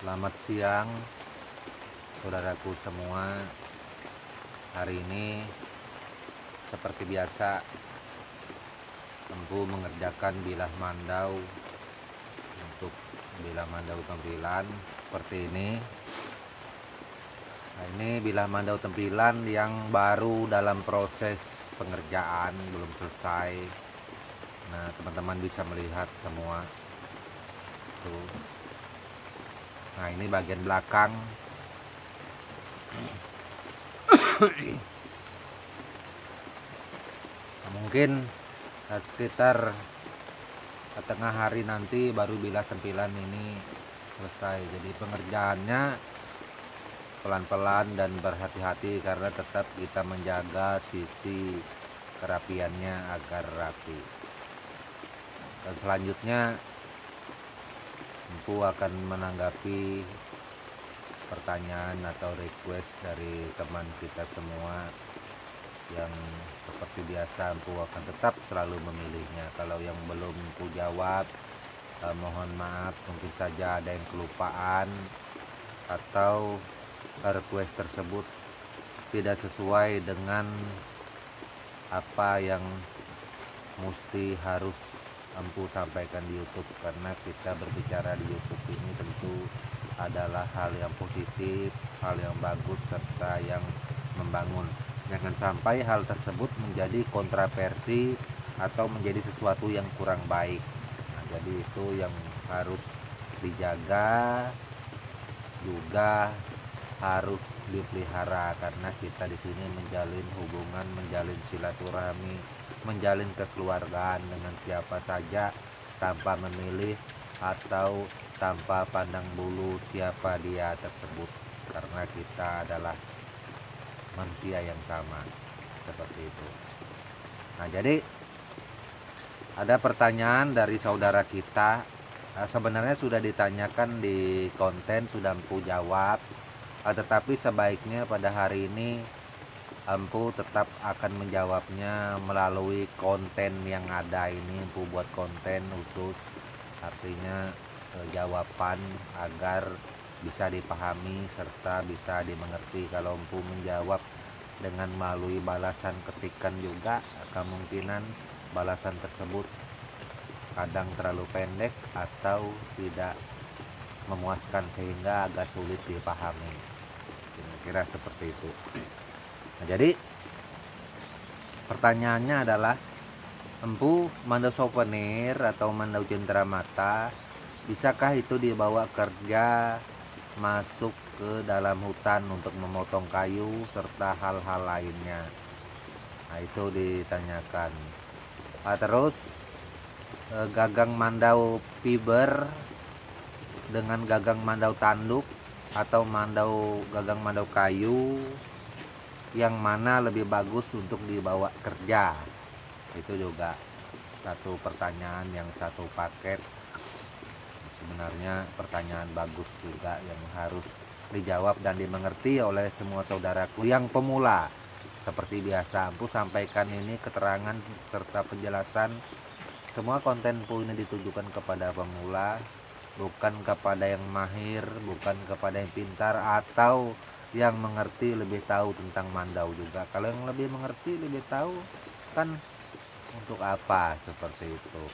Selamat siang saudaraku semua. Hari ini seperti biasa Empu mengerjakan bilah mandau untuk bilah mandau tempilan seperti ini. Nah, ini bilah mandau tempilan yang baru dalam proses pengerjaan, belum selesai. Nah, teman-teman bisa melihat semua tuh. Nah, ini bagian belakang. Mungkin sekitar tengah hari nanti baru bilah tempilan ini selesai. Jadi pengerjaannya pelan-pelan dan berhati-hati karena tetap kita menjaga sisi kerapiannya agar rapi. Dan selanjutnya Empu akan menanggapi pertanyaan atau request dari teman kita semua yang seperti biasa Empu akan tetap selalu memilihnya. Kalau yang belum Empu jawab, mohon maaf, mungkin saja ada yang kelupaan atau request tersebut tidak sesuai dengan apa yang mesti harus Empu sampaikan di YouTube, karena kita berbicara di YouTube ini tentu adalah hal yang positif, hal yang bagus, serta yang membangun. Jangan sampai hal tersebut menjadi kontroversi atau menjadi sesuatu yang kurang baik. Nah, jadi itu yang harus dijaga, juga harus dipelihara, karena kita di sini menjalin hubungan, menjalin silaturahmi, menjalin kekeluargaan dengan siapa saja tanpa memilih atau tanpa pandang bulu siapa dia tersebut, karena kita adalah manusia yang sama, seperti itu. Nah, jadi ada pertanyaan dari saudara kita, sebenarnya sudah ditanyakan di konten, sudah Empu jawab, tetapi sebaiknya pada hari ini Empu tetap akan menjawabnya melalui konten yang ada ini. Empu buat konten khusus, artinya jawaban agar bisa dipahami serta bisa dimengerti. Kalau Empu menjawab dengan melalui balasan ketikan juga, kemungkinan balasan tersebut kadang terlalu pendek atau tidak memuaskan sehingga agak sulit dipahami. Kira-kira seperti itu. Nah, jadi pertanyaannya adalah, Empu mandau souvenir atau mandau cenderamata, bisakah itu dibawa kerja masuk ke dalam hutan untuk memotong kayu serta hal-hal lainnya? Nah, itu ditanyakan. Terus gagang mandau fiber dengan gagang mandau tanduk atau gagang mandau kayu, yang mana lebih bagus untuk dibawa kerja? Itu juga satu pertanyaan yang satu paket. Sebenarnya pertanyaan bagus juga yang harus dijawab dan dimengerti oleh semua saudaraku yang pemula. Seperti biasa, Empu sampaikan ini keterangan serta penjelasan. Semua konten Empu ini ditujukan kepada pemula, bukan kepada yang mahir, bukan kepada yang pintar atau yang mengerti lebih tahu tentang mandau juga. Kalau yang lebih mengerti, lebih tahu, kan untuk apa seperti itu.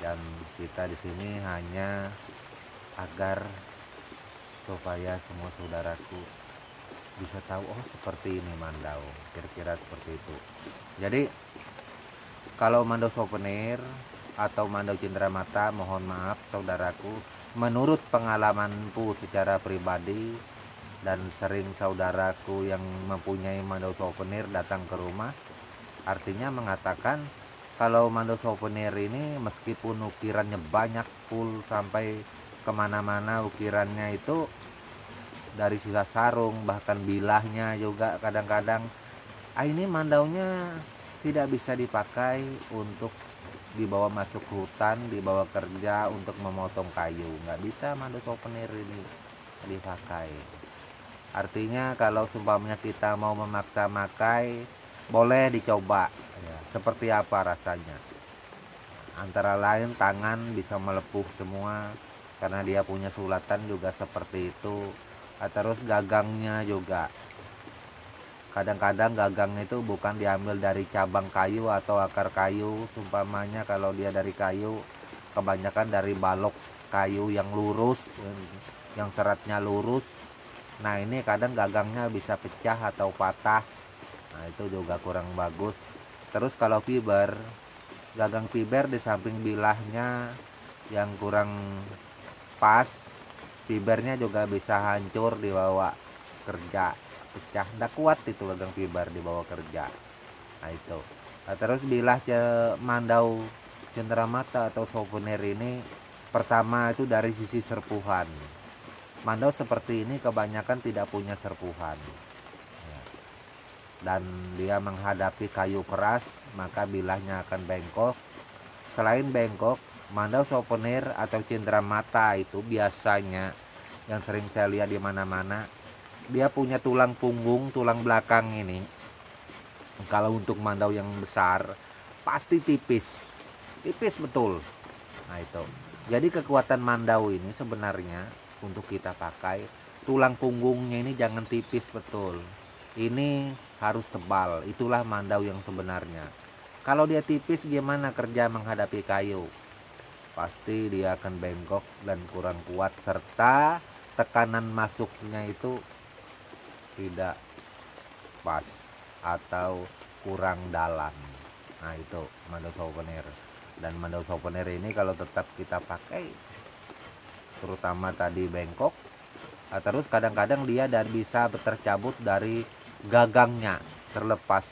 Dan kita di sini hanya agar supaya semua saudaraku bisa tahu, oh seperti ini mandau, kira-kira seperti itu. Jadi kalau mandau souvenir atau mandau cenderamata, mohon maaf saudaraku, menurut pengalamanku secara pribadi, dan sering saudaraku yang mempunyai mandau souvenir datang ke rumah, artinya mengatakan kalau mandau souvenir ini meskipun ukirannya banyak, full sampai kemana-mana ukirannya itu, dari sisa sarung, bahkan bilahnya juga kadang-kadang, ini mandaunya tidak bisa dipakai untuk dibawa masuk hutan, dibawa kerja untuk memotong kayu. Nggak bisa mandau souvenir ini dipakai. Artinya kalau seumpamanya kita mau memaksa makai, boleh dicoba ya, seperti apa rasanya. Antara lain tangan bisa melepuh semua, karena dia punya sulatan juga seperti itu. Terus gagangnya juga, kadang-kadang gagang itu bukan diambil dari cabang kayu atau akar kayu. Sumpamanya kalau dia dari kayu, kebanyakan dari balok kayu yang lurus, yang seratnya lurus. Nah ini kadang gagangnya bisa pecah atau patah. Nah itu juga kurang bagus. Terus kalau fiber, gagang fiber di samping bilahnya yang kurang pas, fibernya juga bisa hancur dibawa kerja, pecah, nggak kuat itu gagang fiber dibawa kerja. Nah itu. Nah, terus bilah mandau cenderamata atau souvenir ini, pertama itu dari sisi serpuhan. Mandau seperti ini kebanyakan tidak punya serpuhan, dan dia menghadapi kayu keras, maka bilahnya akan bengkok. Selain bengkok, mandau souvenir atau cenderamata itu biasanya yang sering saya lihat di mana-mana, dia punya tulang punggung, tulang belakang ini. Kalau untuk mandau yang besar pasti tipis, tipis betul. Nah itu. Jadi kekuatan mandau ini sebenarnya untuk kita pakai, tulang punggungnya ini jangan tipis betul. Ini harus tebal. Itulah mandau yang sebenarnya. Kalau dia tipis gimana kerja menghadapi kayu? Pasti dia akan bengkok dan kurang kuat, serta tekanan masuknya itu tidak pas atau kurang dalam. Nah itu mandau souvenir. Dan mandau souvenir ini kalau tetap kita pakai, terutama tadi bengkok, terus kadang-kadang dia dan bisa tercabut dari gagangnya, terlepas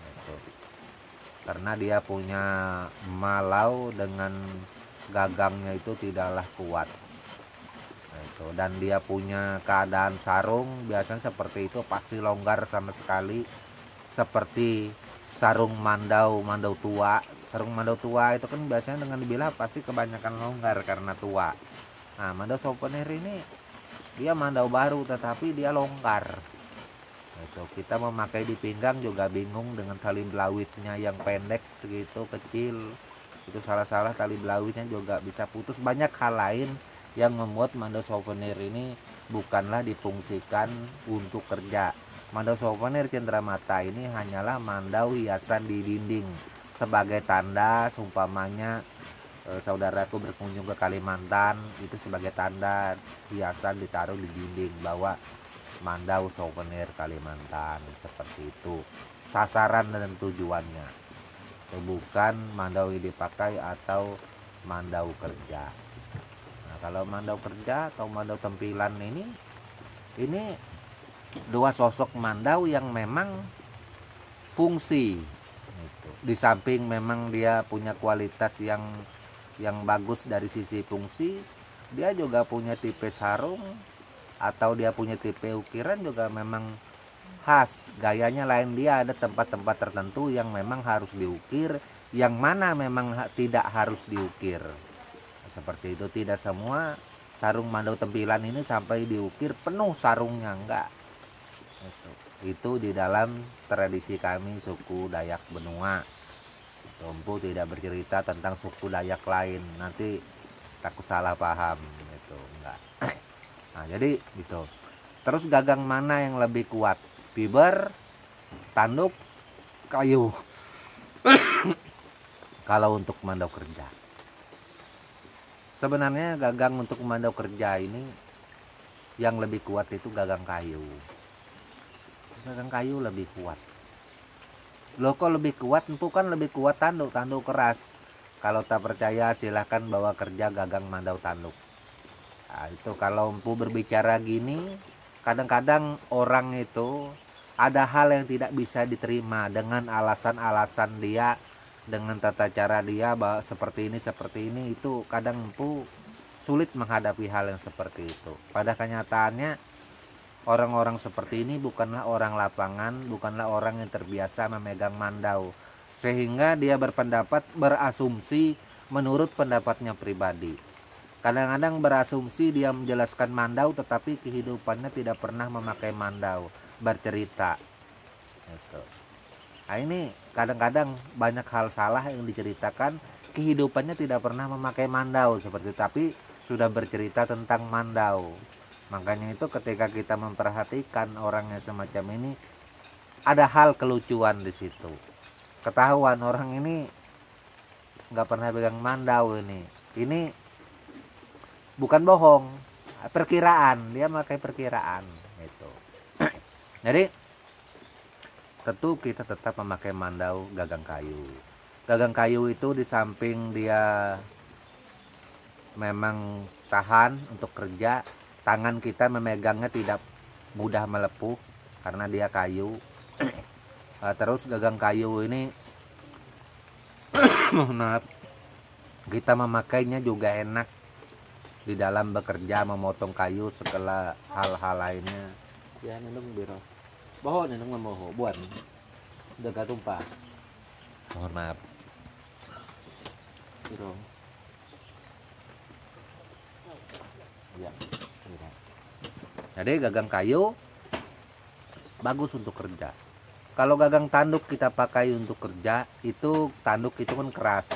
itu. Karena dia punya malau dengan gagangnya itu tidaklah kuat. Nah, itu. Dan dia punya keadaan sarung biasanya seperti itu, pasti longgar sama sekali, seperti sarung mandau tua. Sarung mandau tua itu kan biasanya dengan dibilah pasti kebanyakan longgar karena tua. Nah mandau souvenir ini dia mandau baru tetapi dia longgar. Itu kita memakai di pinggang juga bingung dengan tali belawitnya yang pendek segitu kecil. Itu salah-salah tali belawitnya juga bisa putus. Banyak hal lain yang membuat mandau souvenir ini bukanlah difungsikan untuk kerja. Mandau souvenir cenderamata ini hanyalah mandau hiasan di dinding, sebagai tanda. Seumpamanya saudaraku berkunjung ke Kalimantan, itu sebagai tanda hiasan ditaruh di dinding bahwa mandau souvenir Kalimantan, seperti itu sasaran dan tujuannya. Bukan mandau yang dipakai atau mandau kerja. Nah kalau mandau kerja atau mandau tempilan ini dua sosok mandau yang memang fungsi. Di samping memang dia punya kualitas yang bagus dari sisi fungsi, dia juga punya tipe sarung atau dia punya tipe ukiran juga memang khas. Gayanya lain, dia ada tempat-tempat tertentu yang memang harus diukir, yang mana memang tidak harus diukir. Seperti itu, tidak semua sarung mandau tempilan ini sampai diukir penuh sarungnya, enggak. Itu di dalam tradisi kami suku Dayak Benua. Empu tidak bercerita tentang suku Dayak lain, nanti takut salah paham itu, enggak. Nah jadi gitu. Terus gagang mana yang lebih kuat, fiber, tanduk, kayu? Kalau untuk mandau kerja, sebenarnya gagang untuk mandau kerja ini yang lebih kuat itu gagang kayu. Gagang kayu lebih kuat. Loh kok lebih kuat? Empu kan lebih kuat tanduk keras. Kalau tak percaya silahkan bawa kerja gagang mandau tanduk. Nah, itu kalau empu berbicara gini, kadang-kadang orang itu ada hal yang tidak bisa diterima dengan alasan-alasan dia, dengan tata cara dia bahwa seperti ini, itu kadang empu sulit menghadapi hal yang seperti itu. Pada kenyataannya orang-orang seperti ini bukanlah orang lapangan, bukanlah orang yang terbiasa memegang mandau, sehingga dia berpendapat, berasumsi menurut pendapatnya pribadi. Kadang-kadang berasumsi dia menjelaskan mandau tetapi kehidupannya tidak pernah memakai mandau, bercerita. Nah ini kadang-kadang banyak hal salah yang diceritakan, kehidupannya tidak pernah memakai mandau seperti itu. Tapi sudah bercerita tentang Mandau. Makanya itu ketika kita memperhatikan orang yang semacam ini, ada hal kelucuan di situ. Ketahuan orang ini nggak pernah pegang Mandau ini. Ini bukan bohong, perkiraan, dia pakai perkiraan itu. Jadi tentu kita tetap memakai Mandau gagang kayu. Gagang kayu itu di samping dia memang tahan untuk kerja, tangan kita memegangnya tidak mudah melepuh karena dia kayu. Terus gagang kayu ini maaf, kita memakainya juga enak di dalam bekerja, memotong kayu, segala hal-hal lainnya. Ya nenung biro boho nenung memoho buat dekat tumpah, mohon maaf biro ya. Jadi gagang kayu bagus untuk kerja. Kalau gagang tanduk kita pakai untuk kerja, itu tanduk itu kan keras.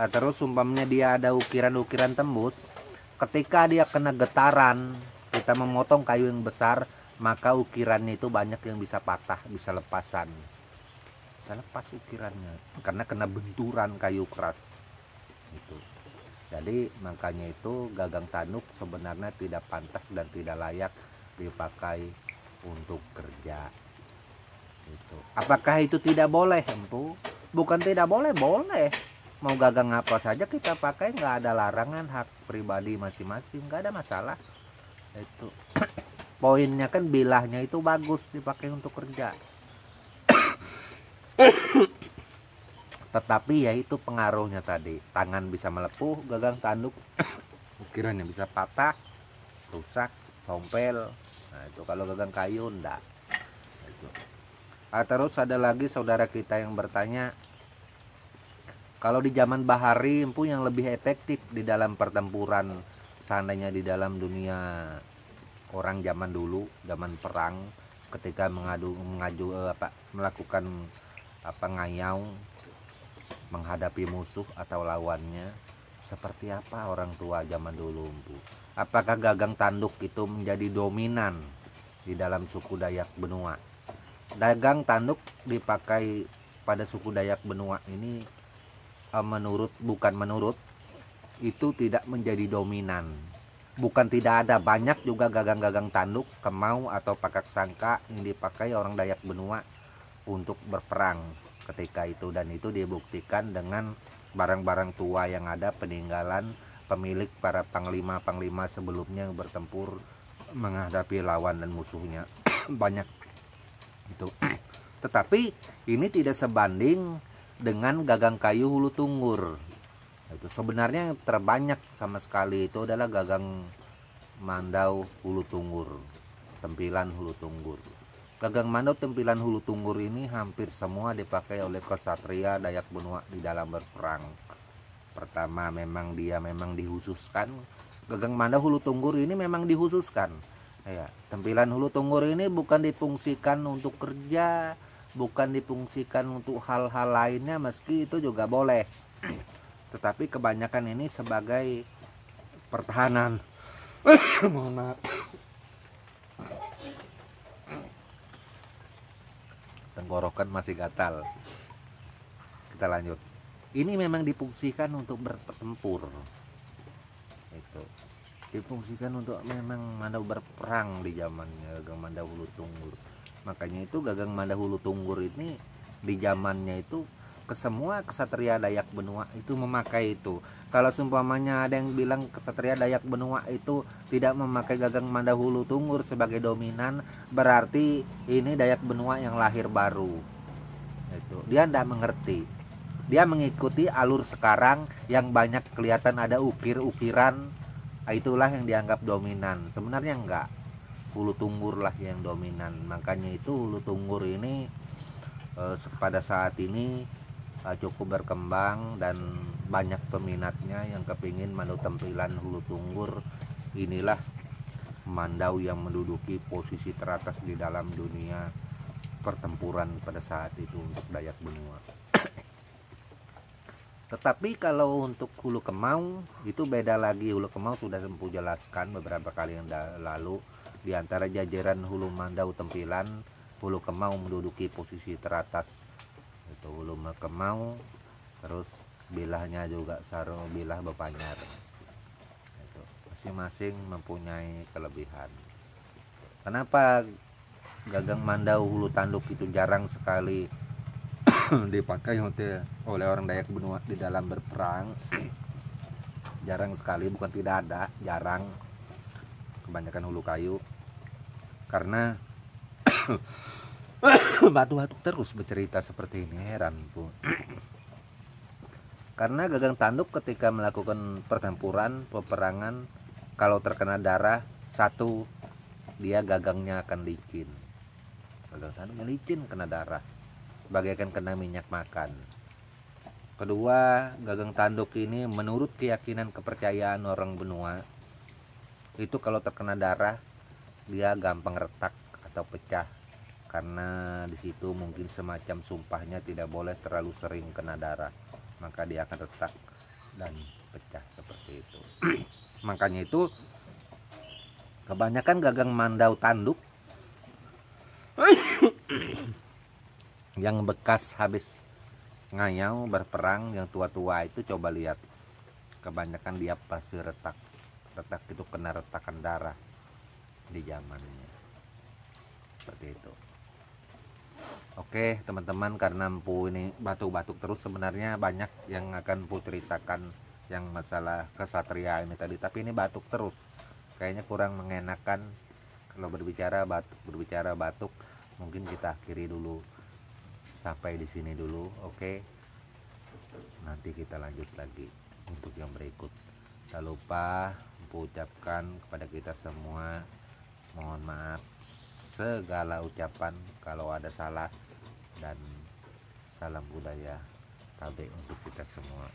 Terus umpamanya dia ada ukiran-ukiran tembus, ketika dia kena getaran, kita memotong kayu yang besar, maka ukirannya itu banyak yang bisa patah, bisa lepasan. Bisa lepas ukirannya karena kena benturan kayu keras. Gitu. Jadi makanya itu gagang tanduk sebenarnya tidak pantas dan tidak layak dipakai untuk kerja. Itu. Apakah itu tidak boleh, Empu? Bukan tidak boleh, boleh. Mau gagang apa saja kita pakai, nggak ada larangan, hak pribadi masing-masing, nggak ada masalah. Itu. Poinnya kan bilahnya itu bagus dipakai untuk kerja. Tetapi ya itu pengaruhnya tadi, tangan bisa melepuh, gagang tanduk ukirannya bisa patah, rusak, sompel. Nah itu kalau gagang kayu enggak. Itu. Terus ada lagi saudara kita yang bertanya, kalau di zaman Bahari Empu yang lebih efektif di dalam pertempuran, seandainya di dalam dunia orang zaman dulu, zaman perang, ketika melakukan ngayau menghadapi musuh atau lawannya, seperti apa orang tua zaman dulu, Empu? Apakah gagang tanduk itu menjadi dominan di dalam suku Dayak Benua? Gagang tanduk dipakai pada suku Dayak Benua ini itu tidak menjadi dominan. Bukan tidak ada, banyak juga gagang-gagang tanduk, kemau atau pakak sangka yang dipakai orang Dayak Benua untuk berperang ketika itu, dan itu dibuktikan dengan barang-barang tua yang ada, peninggalan pemilik para panglima-panglima sebelumnya yang bertempur menghadapi lawan dan musuhnya. Banyak itu. Tetapi ini tidak sebanding dengan gagang kayu hulu tunggur. Itu sebenarnya yang terbanyak sama sekali itu adalah gagang Mandau hulu tunggur, tempilan hulu tunggur. Gagang Mandau tempilan hulu tunggur ini hampir semua dipakai oleh ksatria Dayak Benua di dalam berperang. Pertama memang dikhususkan, gagang Mandau hulu tunggur ini memang dikhususkan. Ya, tempilan hulu tunggur ini bukan difungsikan untuk kerja, bukan difungsikan untuk hal-hal lainnya, meski itu juga boleh. Tetapi kebanyakan ini sebagai pertahanan. Mohon maaf. Tenggorokan masih gatal. Kita lanjut. Ini memang difungsikan untuk bertempur. Itu. Difungsikan untuk memang Mandau berperang di zamannya gagang Mandau hulu tunggur. Makanya itu gagang Mandau hulu tunggur ini di zamannya itu kesemua ksatria Dayak Benua itu memakai itu. Kalau seumpamanya ada yang bilang ksatria Dayak Benua itu tidak memakai gagang Mandau hulu tunggur sebagai dominan, berarti ini Dayak Benua yang lahir baru. Itu. Dia tidak mengerti. Dia mengikuti alur sekarang yang banyak kelihatan ada ukir-ukiran, itulah yang dianggap dominan. Sebenarnya enggak. Hulu tunggur lah yang dominan. Makanya itu hulu tunggur ini pada saat ini cukup berkembang dan banyak peminatnya yang kepingin Mandau tempilan hulu tunggur. Inilah Mandau yang menduduki posisi teratas di dalam dunia pertempuran pada saat itu untuk Dayak Benua. Tetapi kalau untuk hulu kemau itu beda lagi. Hulu kemau sudah Empu jelaskan beberapa kali yang lalu. Di antara jajaran hulu mandau tempilan, hulu kemau menduduki posisi teratas. Itu hulu kemau, terus bilahnya juga sarung bilah bepanyar. Itu masing-masing mempunyai kelebihan. Kenapa gagang mandau hulu tanduk itu jarang sekali dipakai oleh orang Dayak Benua di dalam berperang? Jarang sekali, bukan tidak ada, jarang. Kebanyakan hulu kayu. Karena batu-batu terus bercerita seperti ini, heran pun. Karena gagang tanduk ketika melakukan pertempuran, peperangan, kalau terkena darah, satu, dia gagangnya akan licin. Gagang tanduknya licin kena darah, bagaikan kena minyak makan. Kedua, gagang tanduk ini menurut keyakinan kepercayaan orang benua, itu kalau terkena darah dia gampang retak atau pecah, karena di situ mungkin semacam sumpahnya tidak boleh terlalu sering kena darah, maka dia akan retak dan pecah seperti itu. Makanya itu kebanyakan gagang mandau tanduk yang bekas habis ngayau berperang, yang tua-tua itu coba lihat, kebanyakan dia pasti retak itu kena retakan darah di zamannya seperti itu. Oke teman-teman, karena Empu ini batuk-batuk terus, sebenarnya banyak yang akan Empu ceritakan yang masalah kesatria ini tadi, tapi ini batuk terus, kayaknya kurang mengenakan kalau berbicara batuk. Mungkin kita akhiri dulu sampai di sini dulu. Oke, nanti kita lanjut lagi untuk yang berikut. Tak lupa Empu ucapkan kepada kita semua, mohon maaf segala ucapan kalau ada salah, dan salam budaya KB untuk kita semua.